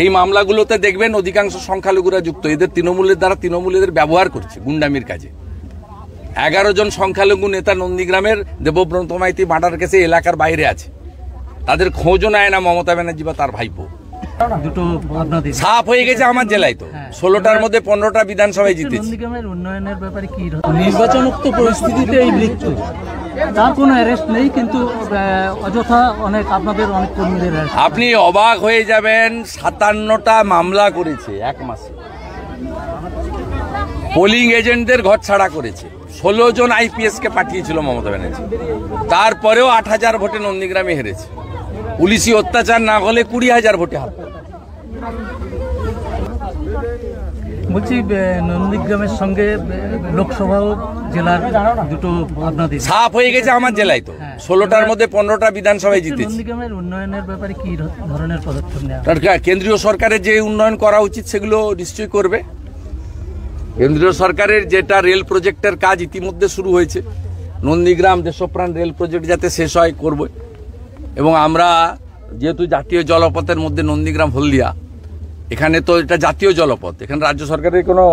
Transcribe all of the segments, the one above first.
এই মামলাগুলোতে দেখবেন অধিকাংশ সংখ্যালঘুরা যুক্ত। এদের তৃণমূলের দ্বারা তৃণমূলের ব্যবহার করছে গুন্ডামির কাজে। 11 জন সংখ্যালঘু নেতা নন্দীগ্রামের দেবব্রত মাইতি মার্ডার কেসে এলাকার বাইরে আছে, তাদের খোঁজও নেয় না মমতা ব্যানার্জি বা তার ভাইপো। সাফ হয়ে গেছে আমার জেলায় তো 16টার মধ্যে 15টা বিধানসভায় জিতেছে। নন্দীগ্রামের উন্নয়নের ব্যাপারে কি নির্বাচনোক্ত পরিস্থিতিতে এই মৃত্যু, তার কোনো অ্যারেস্ট নেই, কিন্তু অযথা আপনাদের অনেক কর্মীদের। আপনি অবাক হয়ে যাবেন, 57টা মামলা করেছে এক মাসে। পোলিং এজেন্টদের ঘর ছাড়া করেছে। 16 জন আইপিএস কে পাঠিয়েছিল মমতা ব্যানার্জি, তারপরেও 8,000 ভোটে নন্দীগ্রামে হেরেছে। পুলিশি অত্যাচার না হলে 20,000 ভোটে হার। বলছি নন্দীগ্রামের সঙ্গে লোকসভা জেলার দুটো আপনাদের সাফ হয়ে গেছে আমার জেলায় তো 16টার মধ্যে 15টা বিধানসভায় জিতেছে। নন্দীগ্রামের উন্নয়নের ব্যাপারে কি ধরনের পদক্ষেপ নেওয়া? কেন্দ্রীয় সরকারের যে উন্নয়ন করা উচিত সেগুলো নিশ্চয়ই করবে। কেন্দ্রীয় সরকারের যেটা রেল প্রজেক্টের কাজ ইতিমধ্যে শুরু হয়েছে, নন্দীগ্রাম দেশপ্রাণ রেল প্রজেক্ট যাতে শেষ হয় করবে। এবং আমরা যেহেতু জাতীয় জলপথের মধ্যে নন্দীগ্রাম হলদিয়া, এখানে তো এটা জাতীয় জলপথ, এখানে রাজ্য সরকারের কোনো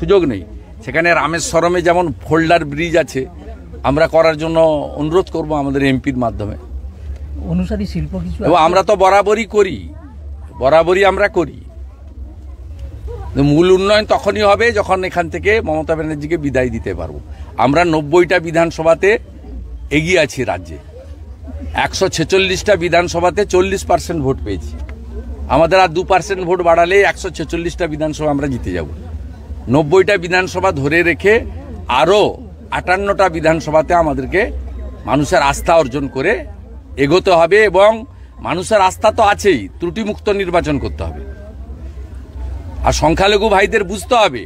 সুযোগ নেই। সেখানে রামেশ্বরমে যেমন ফোল্ডার ব্রিজ আছে, আমরা করার জন্য অনুরোধ করব আমাদের এমপির মাধ্যমে। অনুসারী শিল্প কিছু এবং আমরা তো বরাবরই আমরা করি। মূল উন্নয়ন তখনই হবে যখন এখান থেকে মমতা ব্যানার্জিকে বিদায় দিতে পারবো। আমরা 90টা বিধানসভাতে এগিয়ে আছি রাজ্যে। 146টা বিধানসভাতে 40% ভোট পেয়েছি। আমাদের আর 2% ভোট বাড়ালে 146টা বিধানসভা আমরা জিতে যাব। 90টা বিধানসভা ধরে রেখে আরও 58টা বিধানসভাতে আমাদেরকে মানুষের আস্থা অর্জন করে এগোতে হবে। এবং মানুষের আস্থা তো আছেই, ত্রুটিমুক্ত নির্বাচন করতে হবে। আর সংখ্যালঘু ভাইদের বুঝতে হবে,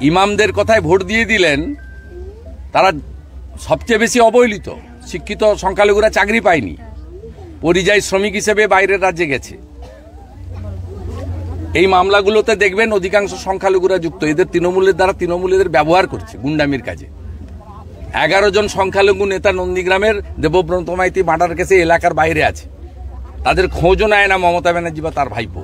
ইমামদের কথায় ভোট দিয়ে দিলেন, তারা সবচেয়ে বেশি অবহেলিত। শিক্ষিত সংখ্যালঘুরা চাকরি পায়নি, পরিযায়ী শ্রমিক হিসেবে বাইরের রাজ্যে গেছে। এই মামলাগুলোতে দেখবেন অধিকাংশ সংখ্যালঘুরা যুক্ত। এদের তৃণমূলের দ্বারা তৃণমূলের ব্যবহার করছে গুন্ডামির কাজে। 11 জন সংখ্যালঘু নেতা নন্দীগ্রামের দেবব্রত মাইতি মার্ডার কেসে এলাকার বাইরে আছে, তাদের খোঁজও নেয় না মমতা ব্যানার্জি বা তার ভাইপো।